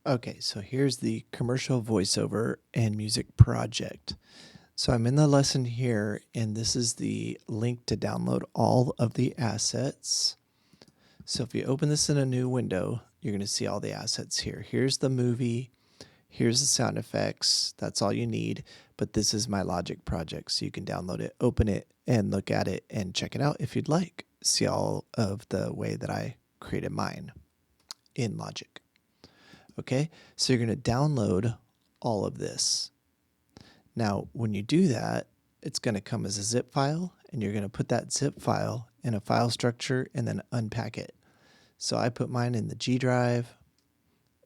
Okay, so here's the commercial voiceover and music project. So I'm in the lesson here, and this is the link to download all of the assets. So if you open this in a new window, you're going to see all the assets here. Here's the movie. Here's the sound effects. That's all you need. But this is my Logic project, so you can download it, open it, and look at it and check it out if you'd like. See all of the way that I created mine in Logic. Okay, so you're going to download all of this. Now, when you do that, it's going to come as a zip file, and you're going to put that zip file in a file structure and then unpack it. So I put mine in the G drive,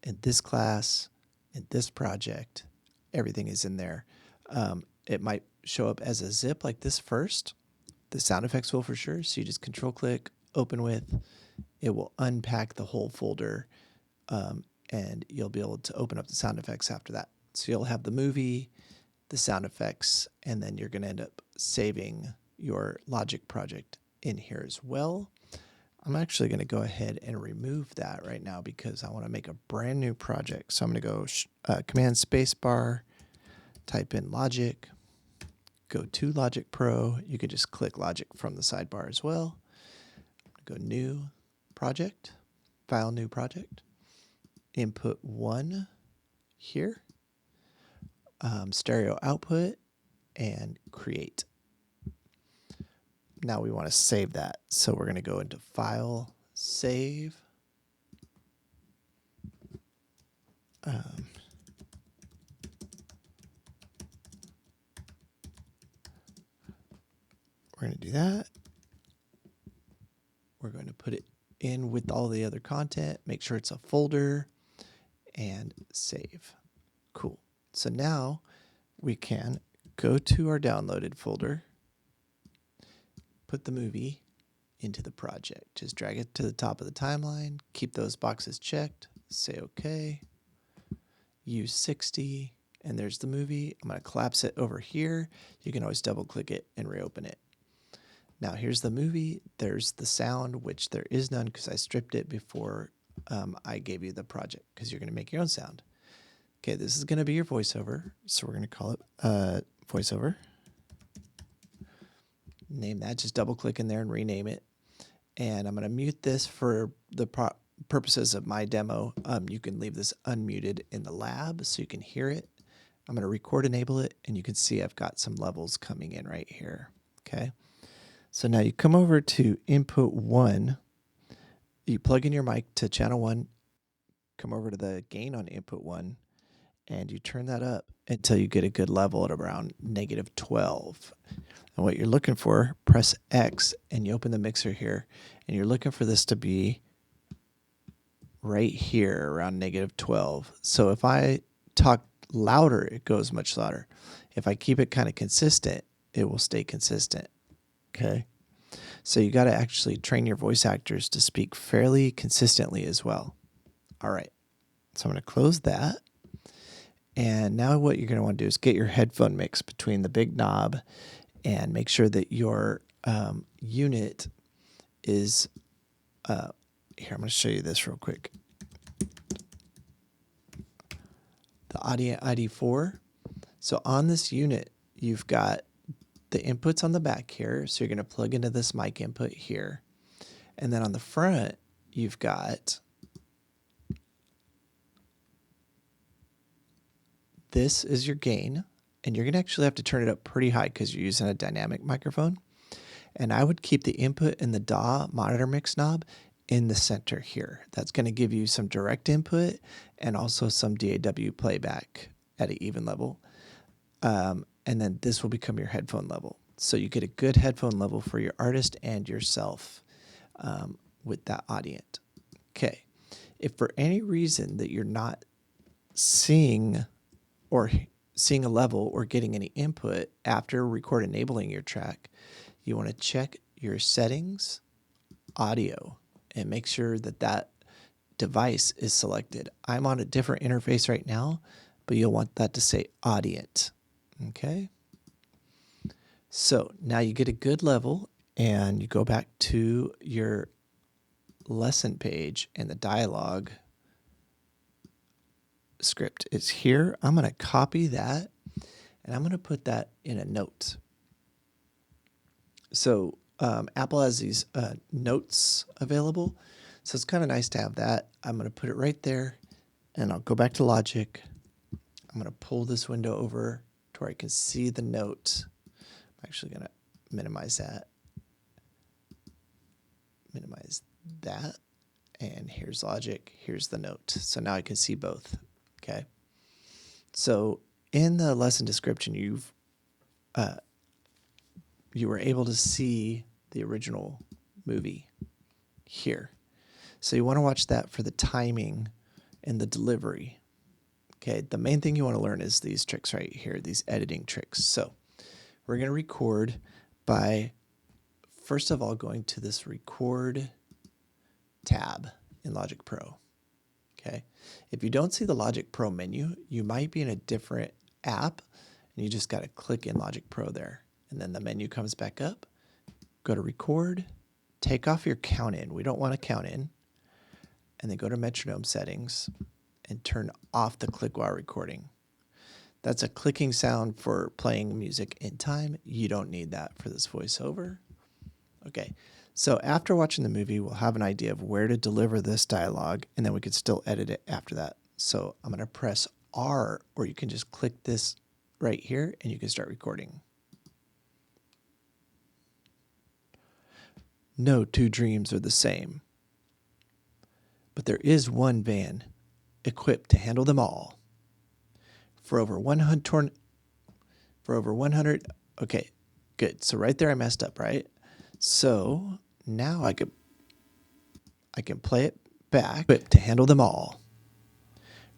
in this class, in this project. Everything is in there. It might show up as a zip like this first. The sound effects will for sure. So you just control click, open with. It will unpack the whole folder, and you'll be able to open up the sound effects after that. So you'll have the movie, the sound effects, and then you're going to end up saving your Logic project in here as well. I'm actually going to go ahead and remove that right now because I want to make a brand new project. So I'm going to go Command Spacebar, type in Logic, go to Logic Pro. You could just click Logic from the sidebar as well. Go New Project, File New Project, Input 1 here, stereo output, and create. Now we want to save that. So we're going to go into File, Save. We're going to do that. We're going to put it in with all the other content, make sure it's a folder, and save. Cool. So now we can go to our downloaded folder, put the movie into the project. Just drag it to the top of the timeline, keep those boxes checked, say OK, use 60, and there's the movie. I'm going to collapse it over here. You can always double click it and reopen it. Now here's the movie. There's the sound, which there is none because I stripped it before I gave you the project because you're going to make your own sound. Okay, this is going to be your voiceover. So we're going to call it voiceover. Name that. Just double click in there and rename it. And I'm going to mute this for the purposes of my demo. You can leave this unmuted in the lab so you can hear it. I'm going to record enable it, and you can see I've got some levels coming in right here. Okay. So now you come over to input 1. You plug in your mic to channel 1, come over to the gain on input 1, and you turn that up until you get a good level at around -12. And what you're looking for, press X, and you open the mixer here, and you're looking for this to be right here around -12. So if I talk louder, it goes much louder. If I keep it kind of consistent, it will stay consistent. Okay. So you got to actually train your voice actors to speak fairly consistently as well. All right. So I'm going to close that. And now what you're going to want to do is get your headphone mix between the big knob and make sure that your unit is, here, I'm going to show you this real quick. The Audio ID4. So on this unit, you've got the inputs on the back here. So you're going to plug into this mic input here. And then on the front, you've got this is your gain. And you're going to actually have to turn it up pretty high because you're using a dynamic microphone. And I would keep the input and the DAW monitor mix knob in the center here. That's going to give you some direct input and also some DAW playback at an even level. And then this will become your headphone level. So you get a good headphone level for your artist and yourself with that audience. Okay. If for any reason that you're not seeing a level or getting any input after record enabling your track, you want to check your settings, audio, and make sure that that device is selected. I'm on a different interface right now, but you'll want that to say audience. Okay. So now you get a good level and you go back to your lesson page and the dialogue script is here. I'm going to copy that and I'm going to put that in a note. So Apple has these notes available. So it's kind of nice to have that. I'm going to put it right there and I'll go back to Logic. I'm going to pull this window over to where I can see the note. I'm actually going to minimize that. Minimize that. And here's Logic. Here's the note. So now I can see both. Okay. So in the lesson description, you were able to see the original movie here. So you want to watch that for the timing and the delivery. Okay, the main thing you want to learn is these tricks right here, these editing tricks. So we're going to record by, first of all, going to this record tab in Logic Pro. Okay, if you don't see the Logic Pro menu, you might be in a different app and you just got to click in Logic Pro there. And then the menu comes back up. Go to record, take off your count in. We don't want to count in. And then go to metronome settings and turn off the click while recording. That's a clicking sound for playing music in time. You don't need that for this voiceover. Okay, so after watching the movie, we'll have an idea of where to deliver this dialogue, and then we could still edit it after that. So I'm going to press R, or you can just click this right here, and you can start recording. No two dreams are the same, but there is one van equipped to handle them all. For over 100, okay, good. So right there I messed up, right? So now I can play it back, equipped to handle them all.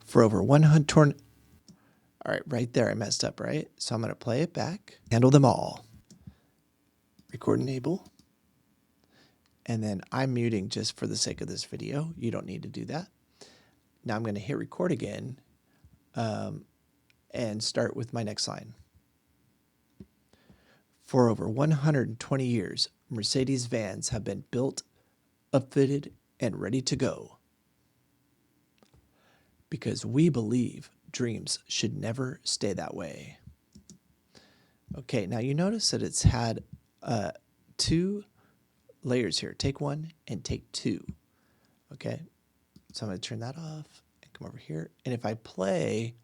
For over 100, all right, right there I messed up, right? So I'm going to play it back, handle them all. Record enable. And then I'm muting just for the sake of this video. You don't need to do that. Now I'm going to hit record again and start with my next line. For over 120 years, Mercedes vans have been built, upfitted, and ready to go. Because we believe dreams should never stay that way. Okay, now you notice that it's had two layers here, take one and take two. Okay, so I'm going to turn that off and come over here. And if I play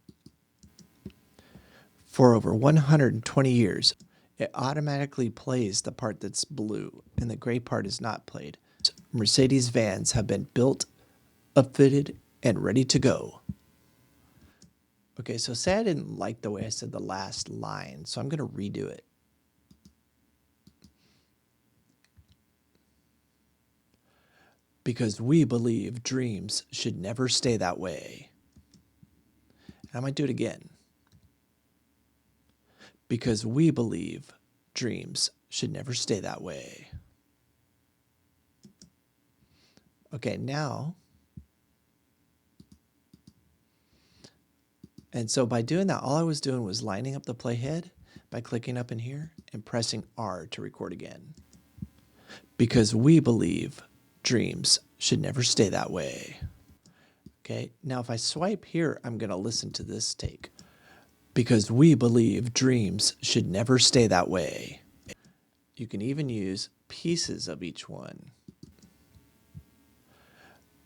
for over 120 years, it automatically plays the part that's blue and the gray part is not played. Mercedes vans have been built, upfitted, and ready to go. Okay, so say I didn't like the way I said the last line, so I'm going to redo it. Because we believe dreams should never stay that way. And I might do it again. Because we believe dreams should never stay that way. Okay, now. And so by doing that, all I was doing was lining up the playhead by clicking up in here and pressing R to record again. Because we believe dreams should never stay that way. Okay, now if I swipe here, I'm going to listen to this take. Because we believe dreams should never stay that way. You can even use pieces of each one.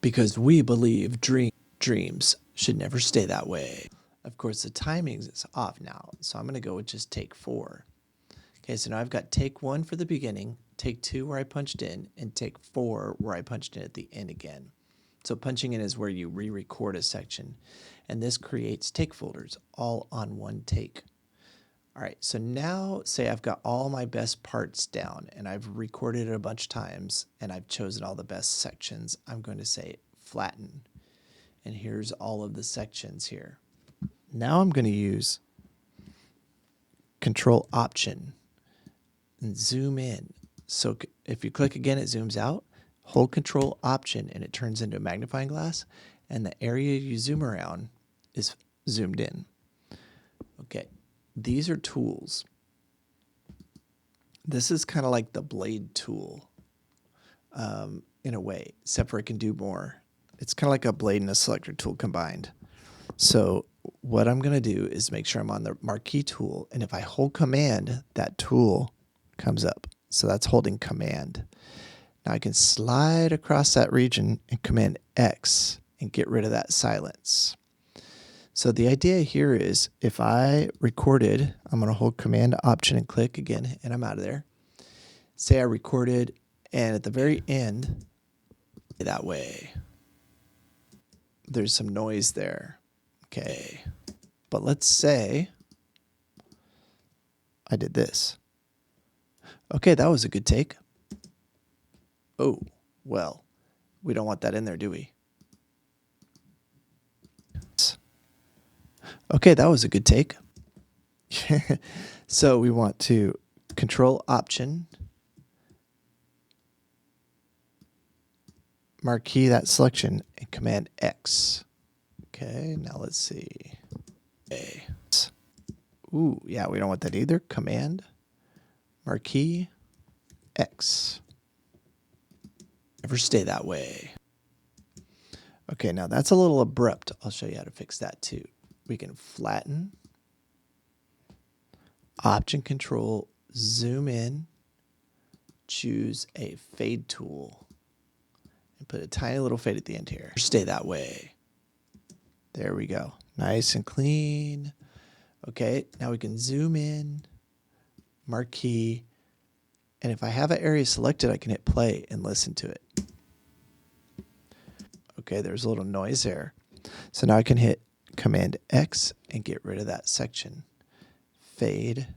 Because we believe dreams should never stay that way. Of course, the timing is off now, so I'm going to go with just take 4. Okay, so now I've got take 1 for the beginning, take 2 where I punched in, and take 4 where I punched in at the end again. So punching in is where you re-record a section, and this creates take folders all on one take. All right, so now say I've got all my best parts down, and I've recorded it a bunch of times, and I've chosen all the best sections. I'm going to say flatten, and here's all of the sections here. Now I'm going to use Control Option and zoom in. So if you click again, it zooms out. Hold Control Option and it turns into a magnifying glass, and the area you zoom around is zoomed in. Okay, these are tools. This is kind of like the blade tool in a way, except for it can do more. It's kind of like a blade and a selector tool combined. So what I'm going to do is make sure I'm on the marquee tool. And if I hold command, that tool comes up. So that's holding command. Now I can slide across that region and command X and get rid of that silence. So the idea here is if I recorded, I'm going to hold command option and click again, and I'm out of there. Say I recorded, and at the very end, that way, there's some noise there. Okay. But let's say I did this. Okay, that was a good take. Oh, well, we don't want that in there, do we? Okay, that was a good take. So we want to control option, marquee that selection, and command X. Okay, now let's see. Okay. Ooh, yeah, we don't want that either. Command, marquee, X. Never stay that way. Okay, now that's a little abrupt. I'll show you how to fix that too. We can flatten, option control, zoom in, choose a fade tool, and put a tiny little fade at the end here. Stay that way. There we go. Nice and clean. Okay, now we can zoom in, marquee, and if I have an area selected, I can hit play and listen to it. Okay, there's a little noise there. So now I can hit Command X and get rid of that section. Fade,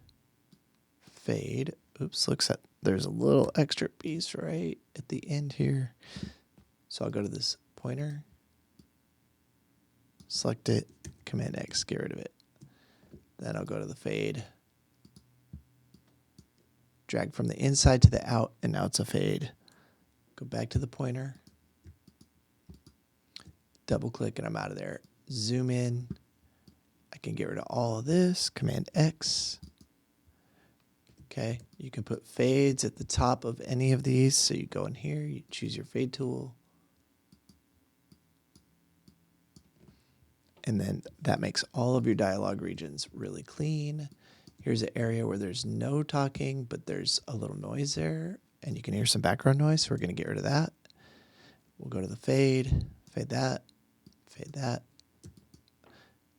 fade. Oops, looks at there's a little extra piece right at the end here. So I'll go to this pointer, select it, Command X, get rid of it. Then I'll go to the fade, drag from the inside to the out, and now it's a fade. Go back to the pointer, double click, and I'm out of there. Zoom in. I can get rid of all of this, Command X. Okay, you can put fades at the top of any of these. So you go in here, you choose your fade tool. And then that makes all of your dialogue regions really clean. Here's an area where there's no talking, but there's a little noise there. And you can hear some background noise, so we're going to get rid of that. We'll go to the fade, fade that, fade that.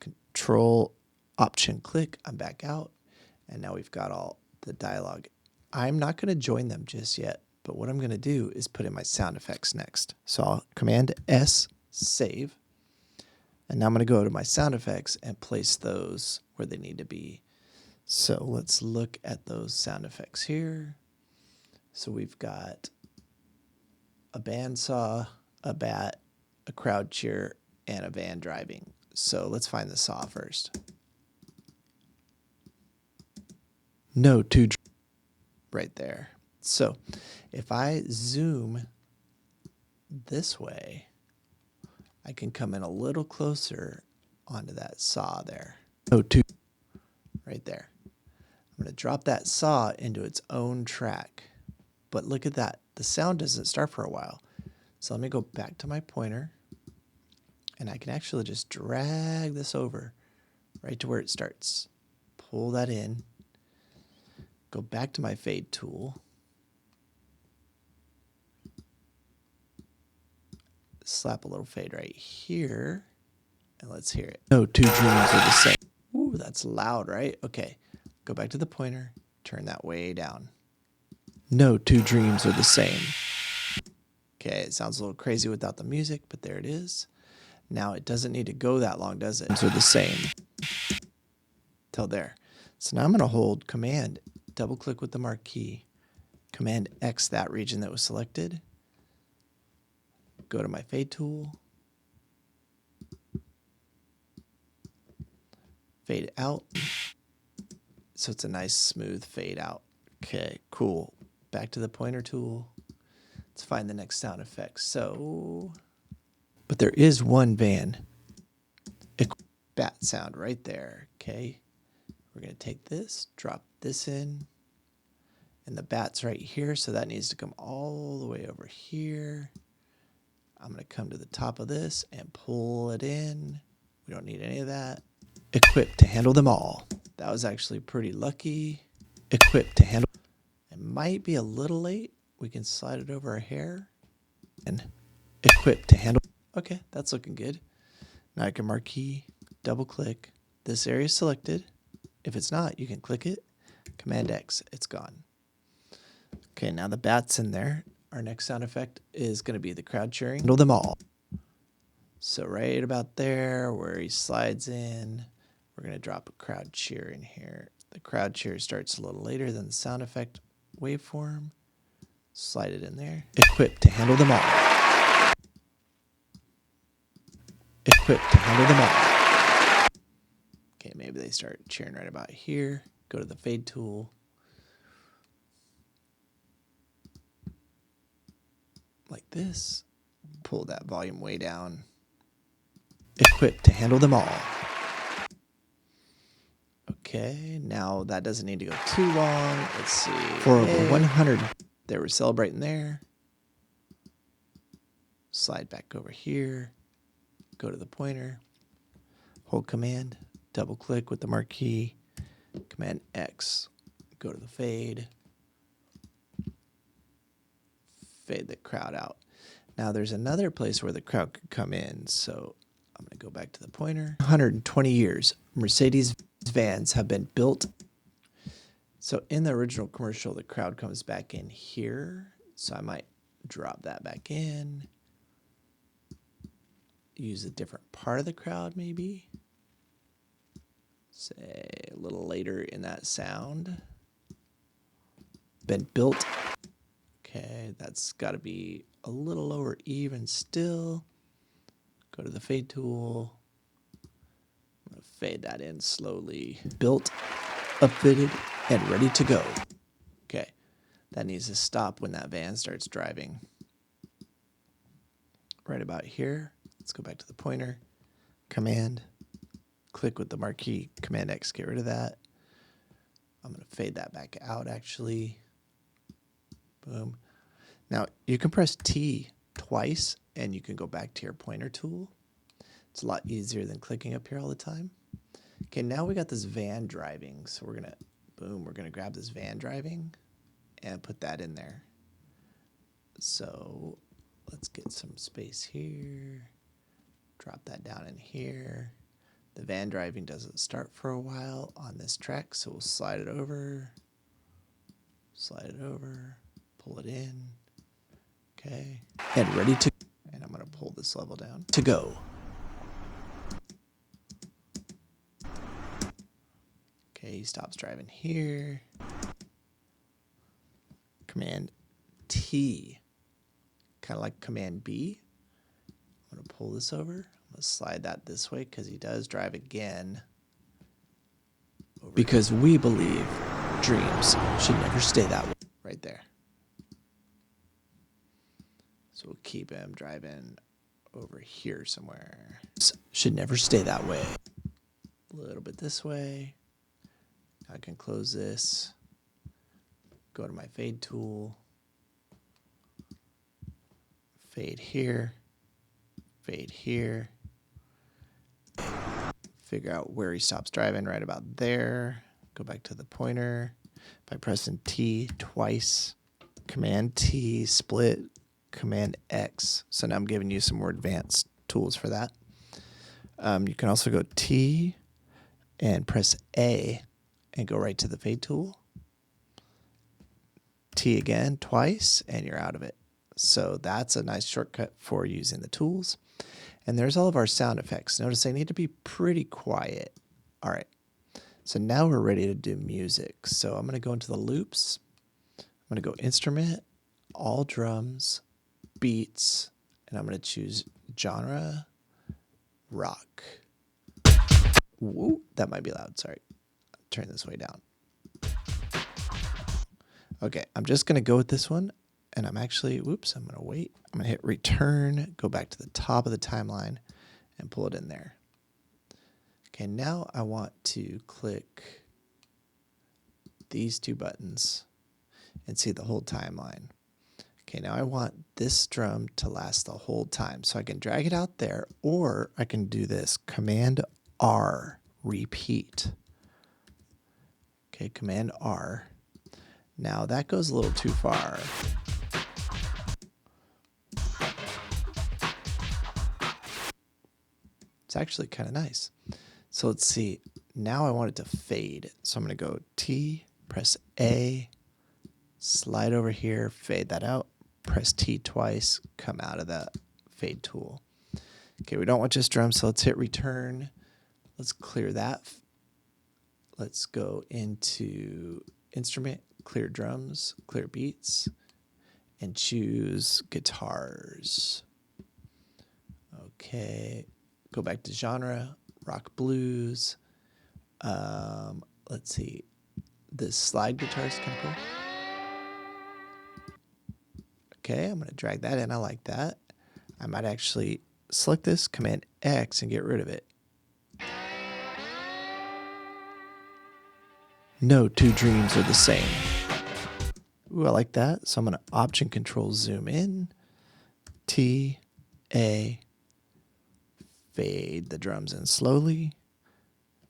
Control, option, click, I'm back out. And now we've got all the dialogue. I'm not going to join them just yet, but what I'm going to do is put in my sound effects next. So I'll Command S, save. And now I'm going to go to my sound effects and place those where they need to be. So let's look at those sound effects here. So we've got a bandsaw, a bat, a crowd cheer, and a van driving. So let's find the saw first. No, two right there. So if I zoom this way, I can come in a little closer onto that saw there. No, two right there. I'm going to drop that saw into its own track. But look at that. The sound doesn't start for a while. So let me go back to my pointer. And I can actually just drag this over right to where it starts. Pull that in. Go back to my fade tool. Slap a little fade right here. And let's hear it. No two dreams are the same. Ooh, that's loud, right? Okay. Go back to the pointer. Turn that way down. No two dreams are the same. Okay, it sounds a little crazy without the music, but there it is. Now it doesn't need to go that long, does it? They're the same. Till there. So now I'm going to hold Command, double click with the marquee, Command X that region that was selected. Go to my fade tool. Fade out. So it's a nice smooth fade out. Okay, cool. Back to the pointer tool. Let's find the next sound effect. So, but there is one van. Bat sound right there. Okay. We're going to take this, drop this in, and the bat's right here. So that needs to come all the way over here. I'm going to come to the top of this and pull it in. We don't need any of that. Equipped to handle them all. That was actually pretty lucky. Equipped to handle. It might be a little late. We can slide it over our hair. And equipped to handle. Okay, that's looking good. Now I can marquee, double click. This area is selected. If it's not, you can click it. Command X, it's gone. Okay, now the bat's in there. Our next sound effect is going to be the crowd cheering. Handle them all. So right about there where he slides in, we're going to drop a crowd cheer in here. The crowd cheer starts a little later than the sound effect waveform. Slide it in there. Equipped to handle them all. Equipped to handle them all. Okay, maybe they start cheering right about here. Go to the fade tool. Like this. Pull that volume way down. Equipped to handle them all. Okay, now that doesn't need to go too long. Let's see. For over 100, they were celebrating there. Slide back over here. Go to the pointer. Hold Command. Double click with the marquee. Command X. Go to the fade. Fade the crowd out. Now there's another place where the crowd could come in. So I'm going to go back to the pointer. 120 years. Mercedes vans have been built. So in the original commercial, the crowd comes back in here. So I might drop that back in. Use a different part of the crowd maybe. Say a little later in that sound. Been built. Okay, that's got to be a little lower even still. Go to the fade tool. I'm going to fade that in slowly. Built, upfitted, and ready to go. Okay, that needs to stop when that van starts driving. Right about here. Let's go back to the pointer. Command. Click with the marquee. Command X, get rid of that. I'm going to fade that back out actually. Boom. Now you can press T twice and you can go back to your pointer tool. It's a lot easier than clicking up here all the time. Okay, now we got this van driving. So we're gonna grab this van driving and put that in there. So let's get some space here. Drop that down in here. The van driving doesn't start for a while on this track, so we'll slide it over, pull it in. Okay, and ready to, and I'm gonna pull this level down to go. Okay, he stops driving here. Command T, kind of like Command B. I'm gonna pull this over. I'm gonna slide that this way because he does drive again. Because we believe dreams should never stay that way. Right there. So we'll keep him driving over here somewhere. Should never stay that way. A little bit this way. I can close this. Go to my fade tool. Fade here. Fade here. Figure out where he stops driving, right about there. Go back to the pointer by pressing T twice. Command T, split, Command X. So now I'm giving you some more advanced tools for that. You can also go T and press A and go right to the fade tool. T again twice and you're out of it. So that's a nice shortcut for using the tools. And there's all of our sound effects. Notice they need to be pretty quiet. All right. So now we're ready to do music. So I'm going to go into the loops. I'm going to go instrument, all drums, beats, and I'm going to choose genre, rock. Woo, that might be loud. Sorry. Turn this way down. Okay, I'm just going to go with this one. And I'm actually, whoops, I'm going to wait. I'm going to hit return, go back to the top of the timeline, and pull it in there. Okay, now I want to click these two buttons and see the whole timeline. Okay, now I want this drum to last the whole time. So I can drag it out there, or I can do this, Command R, repeat. Okay, Command R. Now that goes a little too far. It's actually kind of nice. So let's see. Now I want it to fade. So I'm going to go T, press A, slide over here, fade that out, press T twice, come out of the fade tool. Okay, we don't want just drums, so let's hit return. Let's clear that. Let's go into instrument, clear drums, clear beats, and choose guitars. Okay, go back to genre, rock blues. Let's see, this slide guitar is kind of cool. Okay, I'm going to drag that in. I like that. I might actually select this, Command X, and get rid of it. No two dreams are the same. Ooh, I like that. So I'm going to Option Control zoom in, T, A, fade the drums in slowly,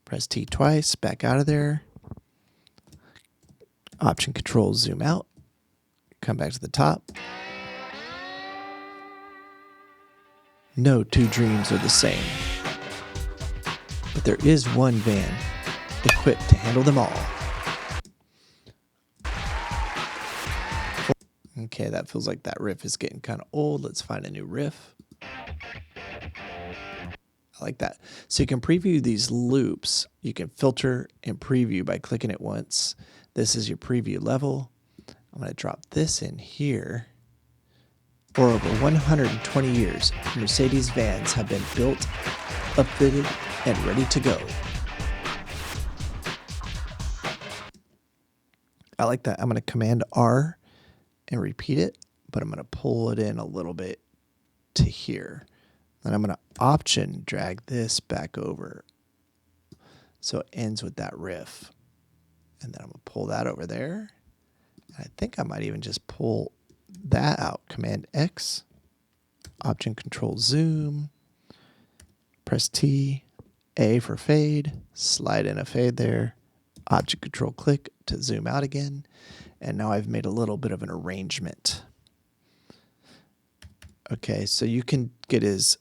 press T twice, back out of there, Option Control zoom out, come back to the top. No two dreams are the same, but there is one van equipped to handle them all. Okay, that feels like that riff is getting kind of old. Let's find a new riff. I like that. So you can preview these loops. You can filter and preview by clicking it once. This is your preview level. I'm going to drop this in here. For over 120 years, Mercedes vans have been built, upfitted, and ready to go. I like that. I'm going to Command R and repeat it, but I'm going to pull it in a little bit to here. Then I'm going to Option drag this back over so it ends with that riff. And then I'm going to pull that over there. And I think I might even just pull that out. Command X, Option Control zoom, press T, A for fade, slide in a fade there, Option Control click to zoom out again. And now I've made a little bit of an arrangement. Okay, so you can get as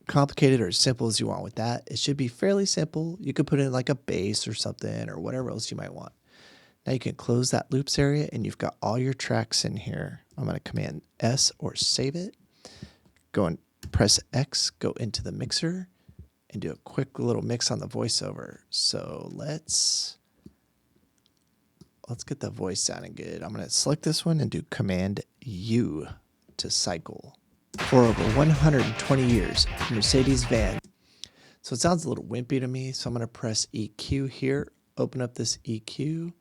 complicated or as simple as you want with that. It should be fairly simple. You could put in like a bass or something or whatever else you might want. Now you can close that loops area and you've got all your tracks in here. I'm going to Command S or save it. Go and press X, go into the mixer and do a quick little mix on the voiceover. So let's get the voice sounding good. I'm going to select this one and do Command U to cycle. For over 120 years, Mercedes van. So it sounds a little wimpy to me, so I'm going to press EQ here, open up this EQ.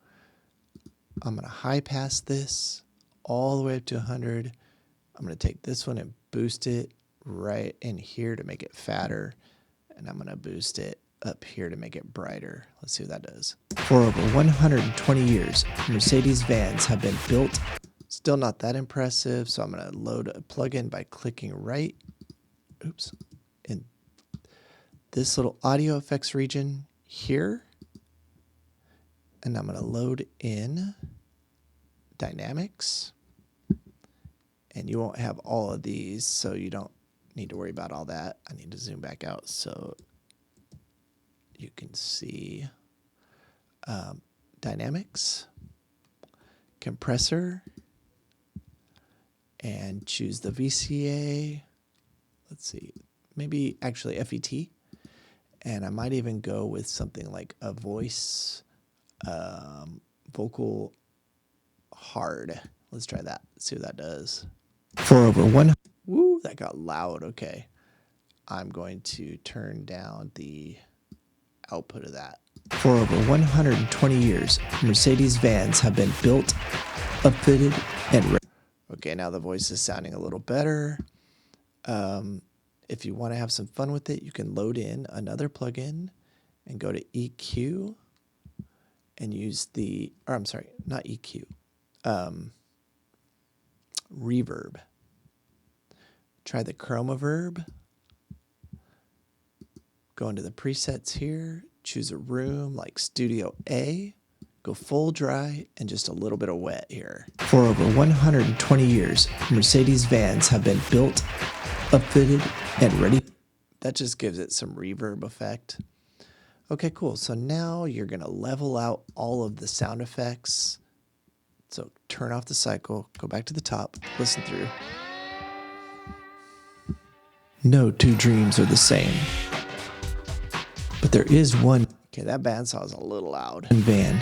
I'm going to high pass this all the way up to 100. I'm going to take this one and boost it right in here to make it fatter. And I'm going to boost it up here to make it brighter. Let's see what that does. For over 120 years, Mercedes vans have been built. Still not that impressive, so I'm going to load a plugin by clicking right. Oops. In this little audio effects region here. And I'm going to load in dynamics. And you won't have all of these, so you don't need to worry about all that. I need to zoom back out so you can see dynamics, compressor, and choose the VCA. Let's see, maybe actually FET. And I might even go with something like a voice, vocal hard. Let's try that. Let's see what that does. For over one. Woo, that got loud. Okay. I'm going to turn down the output of that. For over 120 years, Mercedes vans have been built, upfitted, and okay, now the voice is sounding a little better. If you want to have some fun with it, you can load in another plugin and go to EQ and use the, or I'm sorry, not EQ. reverb. Try the chroma verb. Go into the presets here, choose a room like Studio A, go full dry and just a little bit of wet here. For over 120 years, Mercedes vans have been built, upfitted, and ready. That just gives it some reverb effect. Okay, cool. So now you're going to level out all of the sound effects. So turn off the cycle, go back to the top, listen through. No two dreams are the same. But there is one. Okay, that bandsaw is a little loud. One van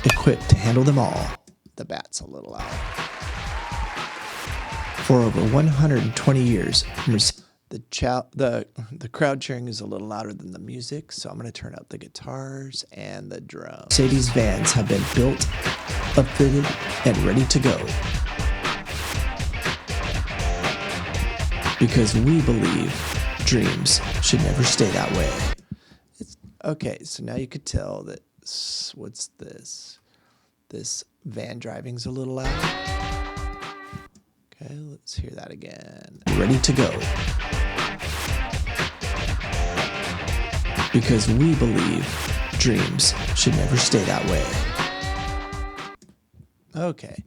equipped to handle them all. The bat's a little loud. For over 120 years, the crowd cheering is a little louder than the music, so I'm going to turn up the guitars and the drums. Mercedes vans have been built, upfitted, and ready to go. Because we believe dreams should never stay that way. Okay, so now you could tell that, what's this? This van driving's a little loud. Okay, let's hear that again. Ready to go. Because we believe dreams should never stay that way. Okay,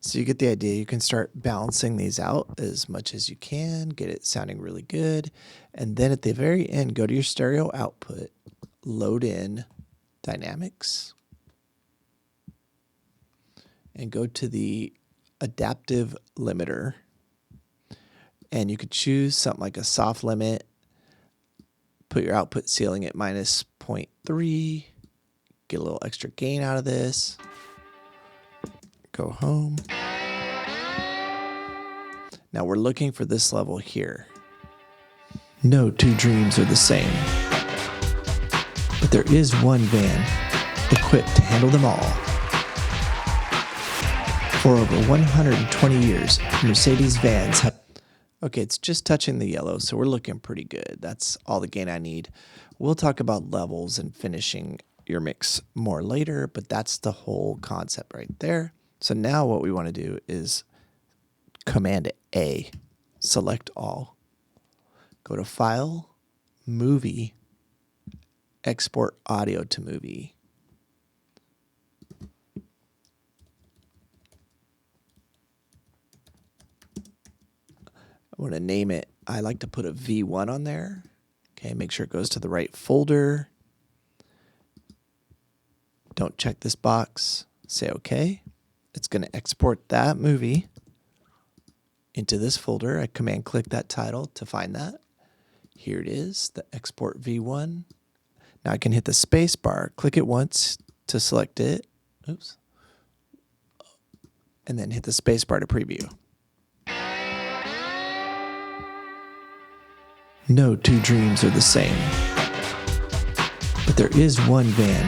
so you get the idea. You can start balancing these out as much as you can, get it sounding really good. And then at the very end, go to your stereo output, load in dynamics, and go to the adaptive limiter. And you could choose something like a soft limit, put your output ceiling at minus 0.3, get a little extra gain out of this, go home. Now we're looking for this level here. No two dreams are the same. But there is one van equipped to handle them all. For over 120 years, Mercedes vans have... Okay, it's just touching the yellow, so we're looking pretty good. That's all the gain I need. We'll talk about levels and finishing your mix more later, but that's the whole concept right there. So now what we want to do is Command A, select all, go to File, Movie, Export Audio to Movie. I want to name it, I like to put a V1 on there. Okay, make sure it goes to the right folder. Don't check this box, say OK. It's going to export that movie into this folder. I command click that title to find that. Here it is, the export V1. Now I can hit the space bar, click it once to select it. Oops. And then hit the space bar to preview. No two dreams are the same. But there is one van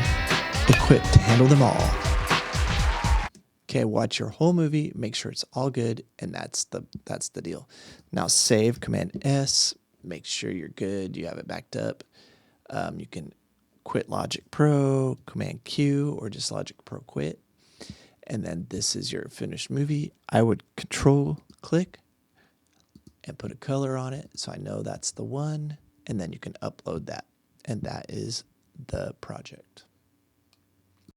equipped to handle them all. Okay, watch your whole movie, make sure it's all good, and that's the deal. Now save, Command S, make sure you're good, you have it backed up. You can quit Logic Pro, Command Q, or just Logic Pro quit. And then this is your finished movie. I would Control click and put a color on it so I know that's the one, and then you can upload that. And that is the project.